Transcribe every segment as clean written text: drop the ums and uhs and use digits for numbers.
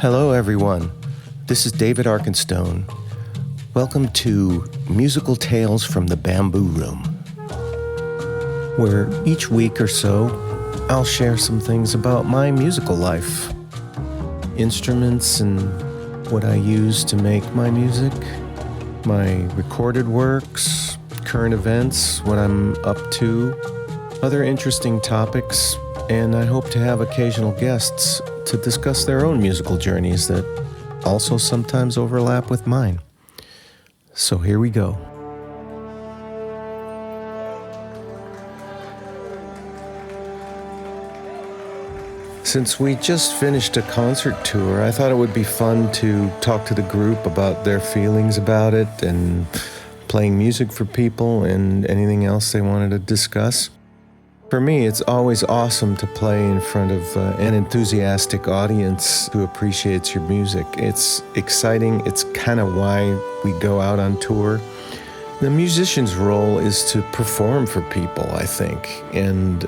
Hello, everyone. This is David Arkenstone. Welcome to Musical Tales from the Bamboo Room, where each week or so, I'll share some things about my musical life, instruments and what I use to make my music, my recorded works, current events, what I'm up to, other interesting topics, and I hope to have occasional guests to discuss their own musical journeys that also sometimes overlap with mine. So here we go. Since we just finished a concert tour, I thought it would be fun to talk to the group about their feelings about it and playing music for people and anything else they wanted to discuss. For me, it's always awesome to play in front of an enthusiastic audience who appreciates your music. It's exciting. It's kind of why we go out on tour. The musician's role is to perform for people, I think, and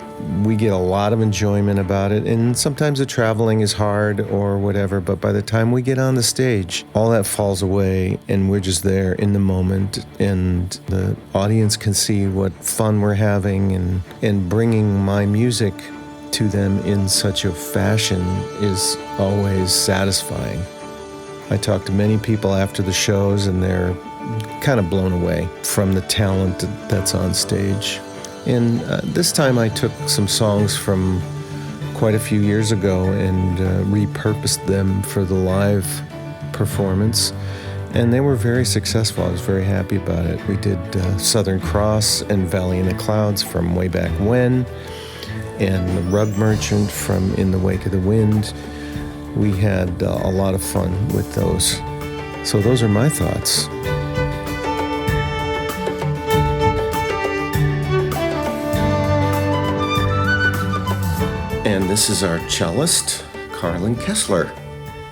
we get a lot of enjoyment about it, and sometimes the traveling is hard or whatever, but by the time we get on the stage, all that falls away, and we're just there in the moment, and the audience can see what fun we're having, and bringing my music to them in such a fashion is always satisfying. I talk to many people after the shows, and they're kind of blown away from the talent that's on stage. And this time I took some songs from quite a few years ago and repurposed them for the live performance. And they were very successful. I was very happy about it. We did Southern Cross and Valley in the Clouds from Way Back When, and The Rug Merchant from In the Wake of the Wind. We had a lot of fun with those. So those are my thoughts. And this is our cellist, Carlyn Kessler.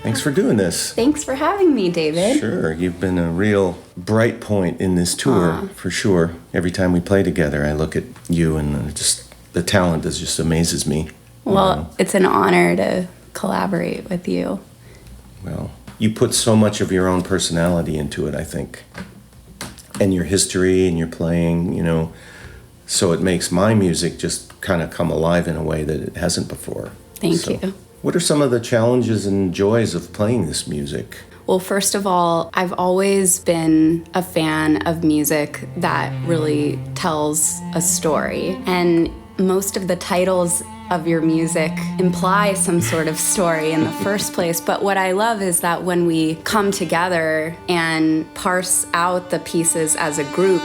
Thanks for doing this. Thanks for having me, David. Sure, you've been a real bright point in this tour, for sure. Every time we play together, I look at you and just the talent just amazes me. Well, it's an honor to collaborate with you. Well, you put so much of your own personality into it, I think, and your history and your playing, so it makes my music just kind of come alive in a way that it hasn't before. Thank you. What are some of the challenges and joys of playing this music? Well, first of all, I've always been a fan of music that really tells a story. And most of the titles of your music imply some sort of story in the first place. But what I love is that when we come together and parse out the pieces as a group,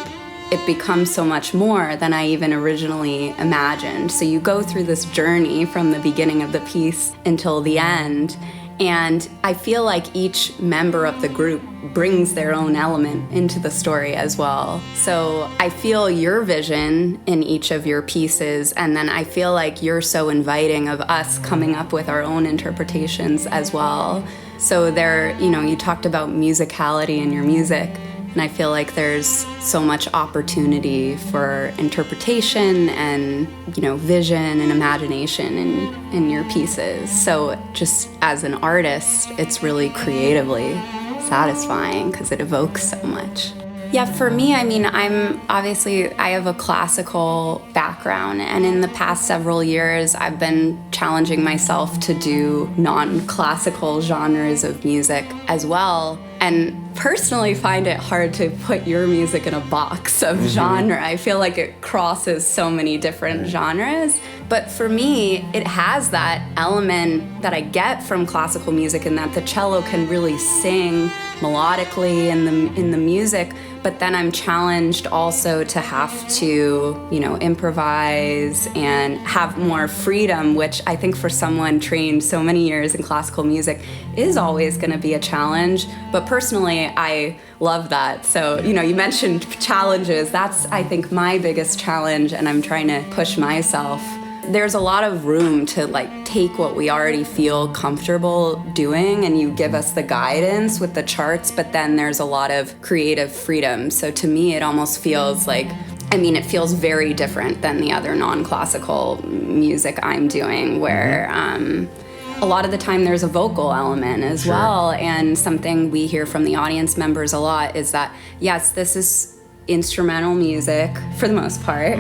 it becomes so much more than I even originally imagined. So you go through this journey from the beginning of the piece until the end, and I feel like each member of the group brings their own element into the story as well. So I feel your vision in each of your pieces, and then I feel like you're so inviting of us coming up with our own interpretations as well. So there, you talked about musicality in your music, and I feel like there's so much opportunity for interpretation and, vision and imagination in your pieces. So just as an artist, it's really creatively satisfying because it evokes so much. Yeah, for me, I have a classical background, and in the past several years, I've been challenging myself to do non-classical genres of music as well, and personally find it hard to put your music in a box of genre. I feel like it crosses so many different genres, but for me, it has that element that I get from classical music, in that the cello can really sing melodically in the music, but then I'm challenged also to have to, improvise and have more freedom, which I think for someone trained so many years in classical music is always going to be a challenge. But personally, I love that. So, you mentioned challenges. That's, I think, my biggest challenge, and I'm trying to push myself. There's a lot of room to take what we already feel comfortable doing, and you give us the guidance with the charts, but then there's a lot of creative freedom. So to me, it almost feels like, it feels very different than the other non-classical music I'm doing, where a lot of the time there's a vocal element as well. And something we hear from the audience members a lot is that, yes, this is instrumental music for the most part,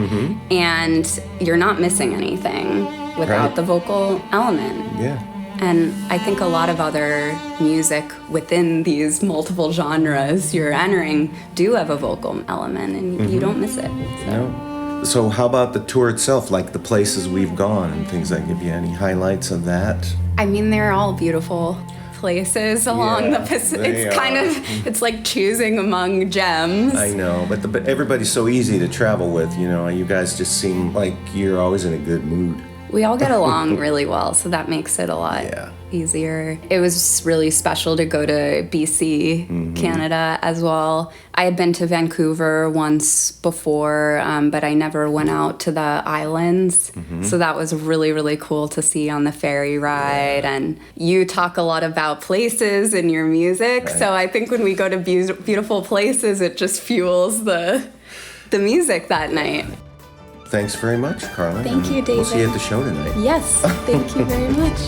and you're not missing anything without the vocal element. Yeah. And I think a lot of other music within these multiple genres you're entering do have a vocal element, and you don't miss it. So. So how about the tour itself, like the places we've gone and things like, give you any highlights of that? I mean, they're all beautiful places along the Pacific. It's kind of, it's like choosing among gems. I know, but everybody's so easy to travel with, you know. You guys just seem like you're always in a good mood. We all get along really well, so that makes it a lot easier. It was really special to go to BC, Canada as well. I had been to Vancouver once before, but I never went out to the islands. So that was really, really cool to see on the ferry ride. And you talk a lot about places in your music, so I think when we go to beautiful places, it just fuels the music that night. Thanks very much, Carlyn. Thank you, David. We'll see you at the show tonight. Yes, thank you very much.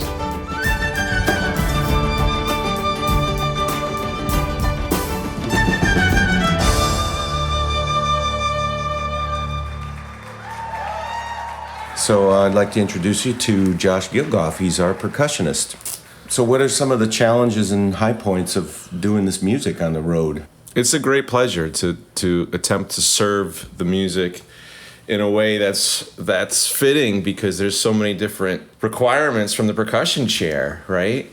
So I'd like to introduce you to Josh Gilgoff. He's our percussionist. So what are some of the challenges and high points of doing this music on the road? It's a great pleasure to attempt to serve the music in a way that's fitting, because there's so many different requirements from the percussion chair, right?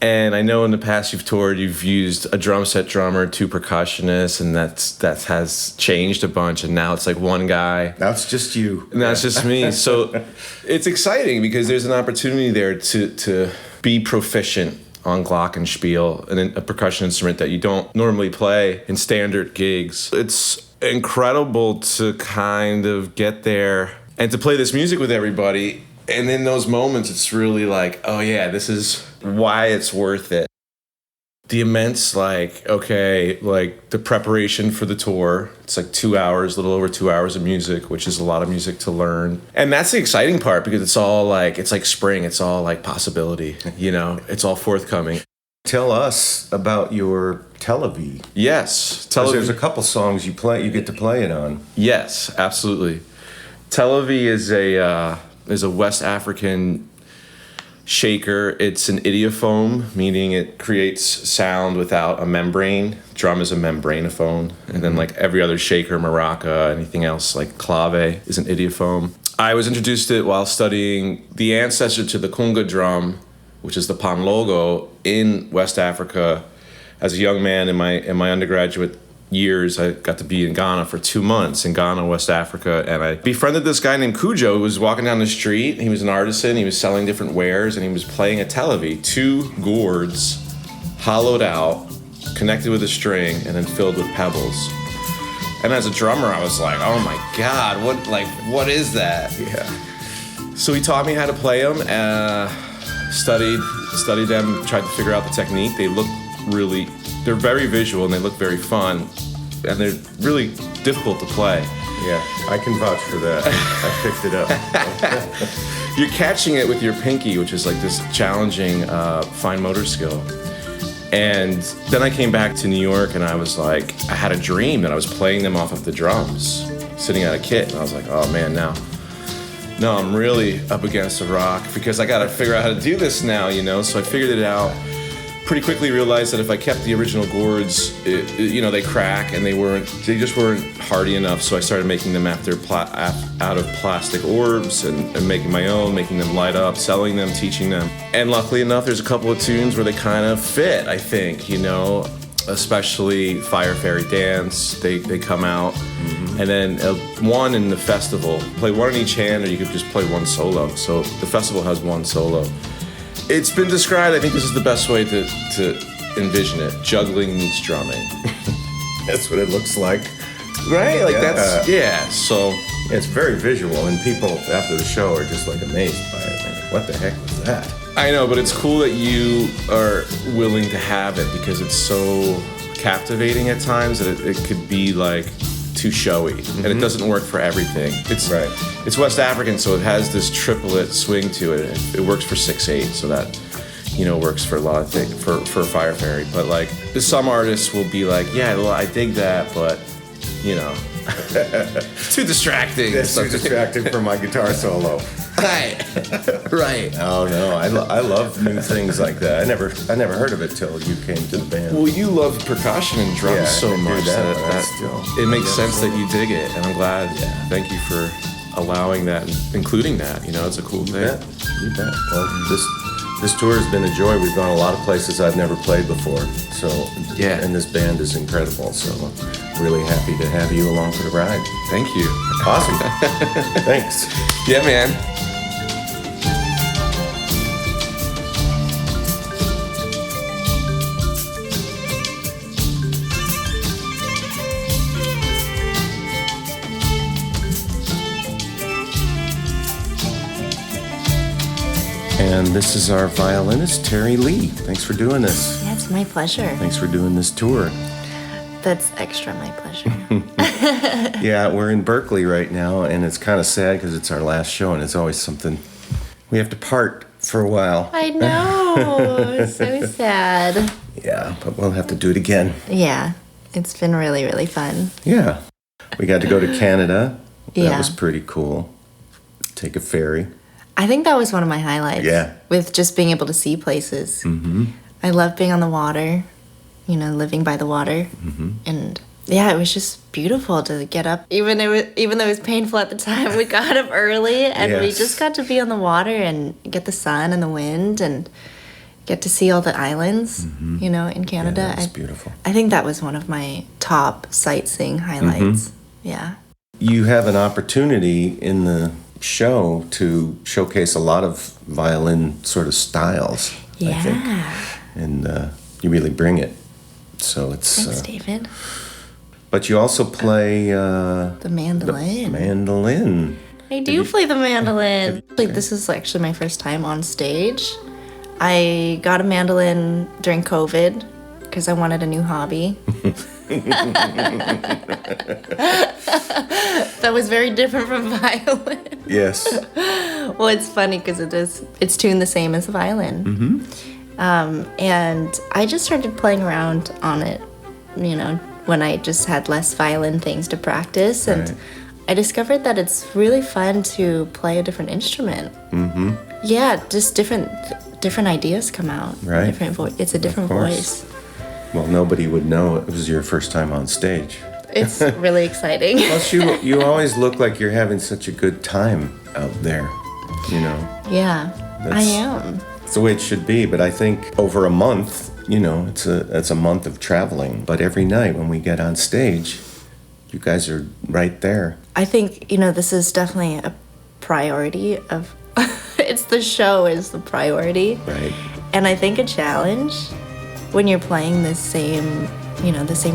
And I know in the past you've used a drum set drummer, 2 percussionists, and that has changed a bunch, and now it's like one guy. That's just you. And that's just me. So it's exciting because there's an opportunity there to be proficient on glockenspiel, and a percussion instrument that you don't normally play in standard gigs. It's incredible to kind of get there and to play this music with everybody, and in those moments it's really like, oh yeah, this is why it's worth it. The immense, the preparation for the tour, it's like 2 hours, a little over 2 hours of music, which is a lot of music to learn. And that's the exciting part, because it's like spring, it's all like possibility, you know, it's all forthcoming. Tell us about your Terre Lee. Yes, There's a couple songs you get to play it on. Yes, absolutely. Terre Lee is a West African shaker. It's an idiophone, meaning it creates sound without a membrane. Drum is a membranophone, and then like every other shaker, maraca, anything else like clave is an idiophone. I was introduced to it while studying the ancestor to the kunga drum, which is the panlogo, in West Africa. As a young man in my undergraduate years, I got to be in Ghana for 2 months, in Ghana, West Africa, and I befriended this guy named Cujo who was walking down the street. He was an artisan, he was selling different wares, and he was playing a Terre Lee, 2 gourds, hollowed out, connected with a string, and then filled with pebbles. And as a drummer, I was like, oh my God, what is that? Yeah. So he taught me how to play them, studied them, tried to figure out the technique. They're very visual and they look very fun, and they're really difficult to play. Yeah, I can vouch for that. I picked it up. You're catching it with your pinky, which is like this challenging fine motor skill. And then I came back to New York, and I was like, I had a dream that I was playing them off of the drums, sitting at a kit, and I was like, oh man, now I'm really up against a rock, because I gotta figure out how to do this now, you know? So I figured it out. Pretty quickly realized that if I kept the original gourds, they crack, and they just weren't hardy enough. So I started making them out of plastic orbs and making my own, making them light up, selling them, teaching them. And luckily enough, there's a couple of tunes where they kind of fit, I think, especially Fire Fairy Dance, they come out. And then one in the festival, play one in each hand, or you could just play one solo. So the festival has one solo. It's been described, I think this is the best way to envision it. Juggling meets drumming. That's what it looks like. Right? So it's very visual, and people after the show are just like amazed by it. Like, what the heck was that? I know, but it's cool that you are willing to have it, because it's so captivating at times that it could be like too showy, and it doesn't work for everything. Right. It's West African, so it has this triplet swing to it. It works for 6/8, so that works for a lot of things for Fire Fairy. But like some artists will be like, yeah, well, I dig that, but it's too distracting. It's too distracting for my guitar solo. Right. Oh no, I love new things like that. I never heard of it till you came to the band. Well, you love percussion and drums so much that it makes sense that you dig it, and I'm glad. Yeah. Thank you for allowing that and including that. It's a cool thing. You bet. Well, this tour has been a joy. We've gone a lot of places I've never played before. So yeah, and this band is incredible. So really happy to have you along for the ride. Thank you. Awesome. Thanks. Yeah, man. And this is our violinist, Terre Lee. Thanks for doing this. Yeah, it's my pleasure. Thanks for doing this tour. That's extra my pleasure. Yeah, we're in Berkeley right now, and it's kind of sad because it's our last show, and it's always something. We have to part for a while. I know. So sad. Yeah, but we'll have to do it again. Yeah, it's been really, really fun. Yeah. We got to go to Canada. That Yeah. was pretty cool. Take a ferry. I think that was one of my highlights. Yeah. With just being able to see places. Mm-hmm. I love being on the water, living by the water. Mm-hmm. And yeah, it was just beautiful to get up. Even though it was painful at the time, we got up early and we just got to be on the water and get the sun and the wind and get to see all the islands, in Canada. Yeah, that's beautiful. I think that was one of my top sightseeing highlights. Mm-hmm. Yeah. You have an opportunity in the show to showcase a lot of violin sort of styles, I think. And you really bring it. So it's... Thanks, David. But you also play... the mandolin. The mandolin. I do play the mandolin. This is actually my first time on stage. I got a mandolin during COVID because I wanted a new hobby. That was very different from violin. Yes. Well, it's funny because it's tuned the same as the violin. Mm-hmm. And I just started playing around on it, when I just had less violin things to practice. And right. I discovered that it's really fun to play a different instrument. Mm-hmm. Yeah, just different ideas come out. Right. It's a different voice. Well, nobody would know it was your first time on stage. It's really exciting. Plus, you always look like you're having such a good time out there, Yeah, I am. It's the way it should be, but I think over a month, it's a month of traveling. But every night when we get on stage, you guys are right there. I think, this is definitely a priority of... It's the show is the priority. Right. And I think a challenge when you're playing the same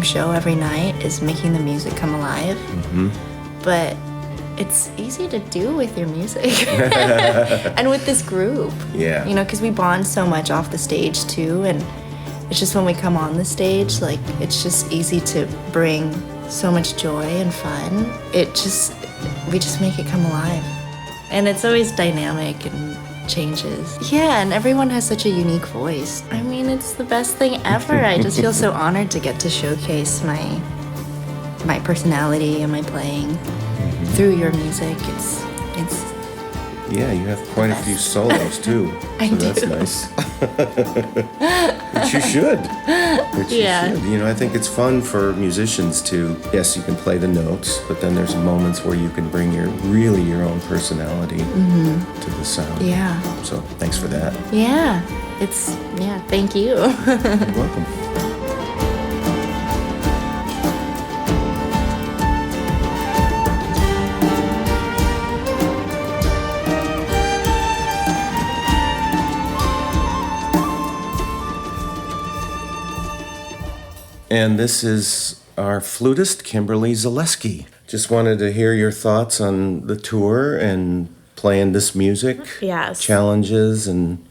show every night is making the music come alive. Mm-hmm. But it's easy to do with your music and with this group. Yeah. Because we bond so much off the stage too, and it's just when we come on the stage, like it's just easy to bring so much joy and fun. We just make it come alive, and it's always dynamic and changes. Yeah, and everyone has such a unique voice. I mean, it's the best thing ever. I just feel so honored to get to showcase my personality and my playing through your music. It's Yeah, you have quite a few solos too. I so do. That's nice. Which you should. I think it's fun for musicians to, yes, you can play the notes, but then there's moments where you can bring your own personality to the sound. Yeah. So thanks for that. Yeah. Thank you. You're welcome. And this is our flutist, Kimberly Zaleski. Just wanted to hear your thoughts on the tour and playing this music. Yes. Challenges and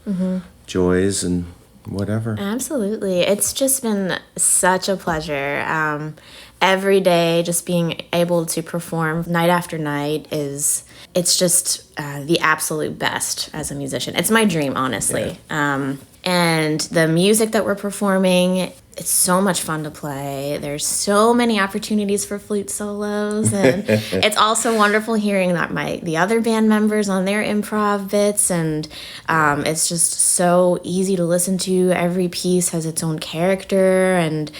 joys and whatever. Absolutely. It's just been such a pleasure. every day, just being able to perform night after night it's just the absolute best as a musician. It's my dream, honestly. Yeah. And the music that we're performing, it's so much fun to play. There's so many opportunities for flute solos, and it's also wonderful hearing that the other band members on their improv bits, and it's just so easy to listen to. Every piece has its own character and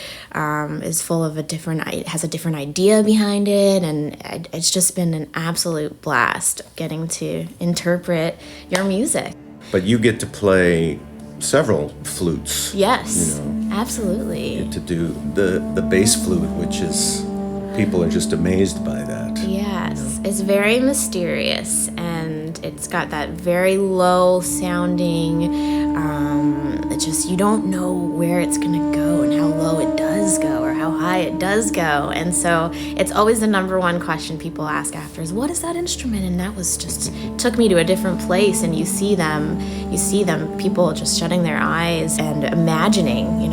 is full of has a different idea behind it, and it's just been an absolute blast getting to interpret your music. But you get to play several flutes. Yes, absolutely. You get to do the bass flute, which is, people are just amazed by that. Yes, it's very mysterious, and it's got that very low sounding, you don't know where it's gonna go and how low it does go or how high it does go. And so it's always the number one question people ask after is, what is that instrument? And that was just, took me to a different place, and you see them, people just shutting their eyes and imagining,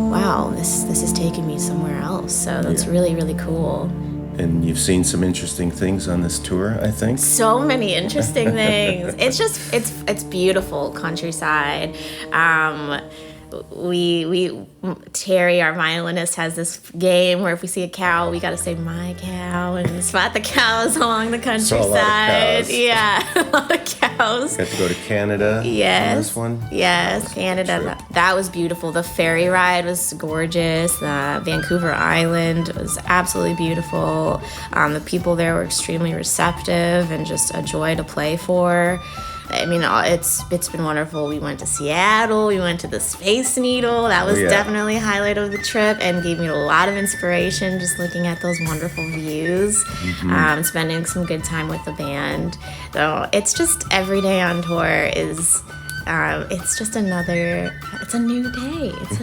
wow, this is taking me somewhere else. So that's really, really cool. And you've seen some interesting things on this tour, I think. So many interesting things. It's beautiful countryside. Terry, our violinist, has this game where if we see a cow, we got to say "my cow" and spot the cows along the countryside. Saw a lot of cows. Yeah, a lot of cows. Got to go to Canada. Yes. On this one. Yes, Canada. That was beautiful. The ferry ride was gorgeous. Vancouver Island was absolutely beautiful. The people there were extremely receptive and just a joy to play for. I mean, it's been wonderful. We went to Seattle. We went to the Space Needle. That was definitely a highlight of the trip and gave me a lot of inspiration just looking at those wonderful views, spending some good time with the band. So it's just every day on tour is... it's just it's a new day. It's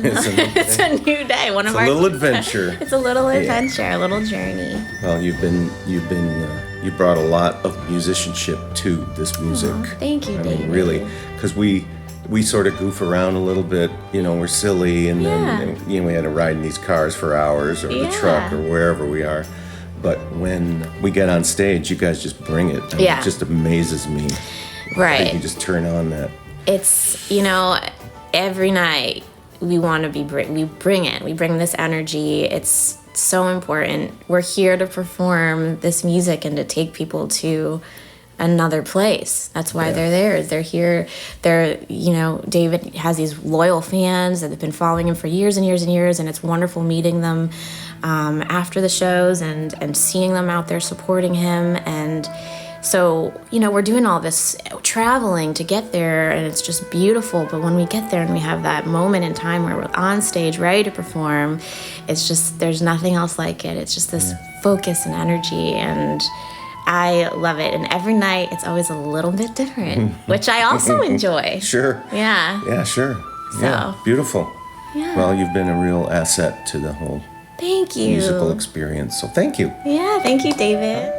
a new day. It's a little adventure. It's a little adventure, a little journey. Well, you brought a lot of musicianship to this music. Oh, thank you, David. I mean, really, because we sort of goof around a little bit, we're silly, and then, we had to ride in these cars for hours, or the truck, or wherever we are. But when we get on stage, you guys just bring it. It just amazes me. Right. You just turn on that. It's, every night we want to we bring this energy. It's so important. We're here to perform this music and to take people to another place. That's why they're there. They're here. David has these loyal fans that have been following him for years and years and years, and it's wonderful meeting them after the shows and seeing them out there supporting him. And so, we're doing all this traveling to get there, and it's just beautiful. But when we get there and we have that moment in time where we're on stage ready to perform, it's just, there's nothing else like it. It's just this focus and energy, and I love it. And every night it's always a little bit different, which I also enjoy. Sure. Yeah. Yeah, sure. So. Yeah, beautiful. Yeah. Well, you've been a real asset to the whole Thank you. musical experience. So thank you. Yeah, thank you, David.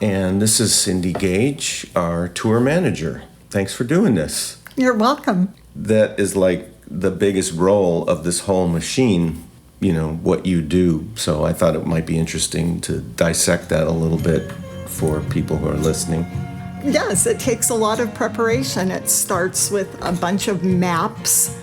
And this is Cynthia Gage, our tour manager. Thanks for doing this. You're welcome. That is like the biggest role of this whole machine, what you do. So I thought it might be interesting to dissect that a little bit for people who are listening. Yes, it takes a lot of preparation. It starts with a bunch of maps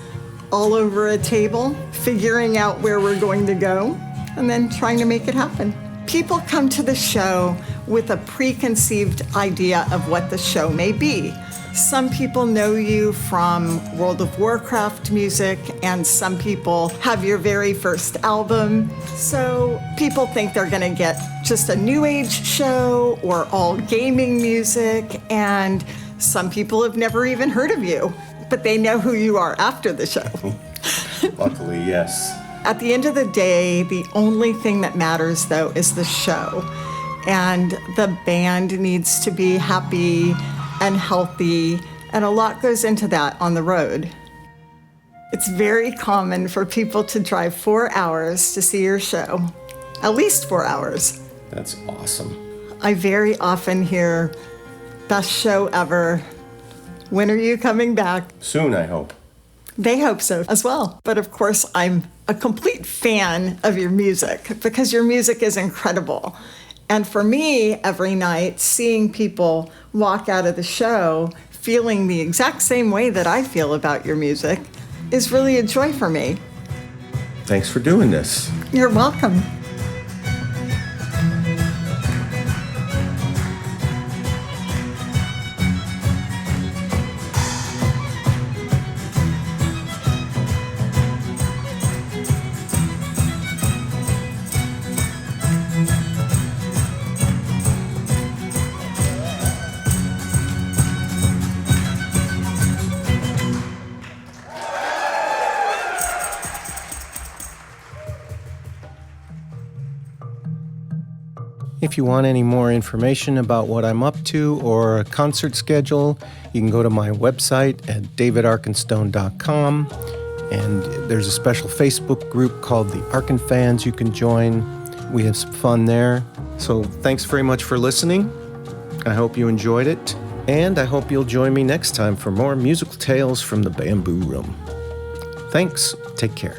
all over a table, figuring out where we're going to go, and then trying to make it happen. People come to the show with a preconceived idea of what the show may be. Some people know you from World of Warcraft music, and some people have your very first album. So people think they're going to get just a new age show or all gaming music, and some people have never even heard of you, but they know who you are after the show. Luckily, yes. At the end of the day, the only thing that matters, though, is the show. And the band needs to be happy and healthy, and a lot goes into that on the road. It's very common for people to drive 4 hours to see your show, at least 4 hours. That's awesome. I very often hear, best show ever. When are you coming back? Soon, I hope. They hope so as well. But of course, I'm a complete fan of your music because your music is incredible. And for me, every night, seeing people walk out of the show feeling the exact same way that I feel about your music is really a joy for me. Thanks for doing this. You're welcome. If you want any more information about what I'm up to or a concert schedule, you can go to my website at davidarkenstone.com. And there's a special Facebook group called the Arken Fans you can join. We have some fun there. So thanks very much for listening. I hope you enjoyed it. And I hope you'll join me next time for more musical tales from the Bamboo Room. Thanks. Take care.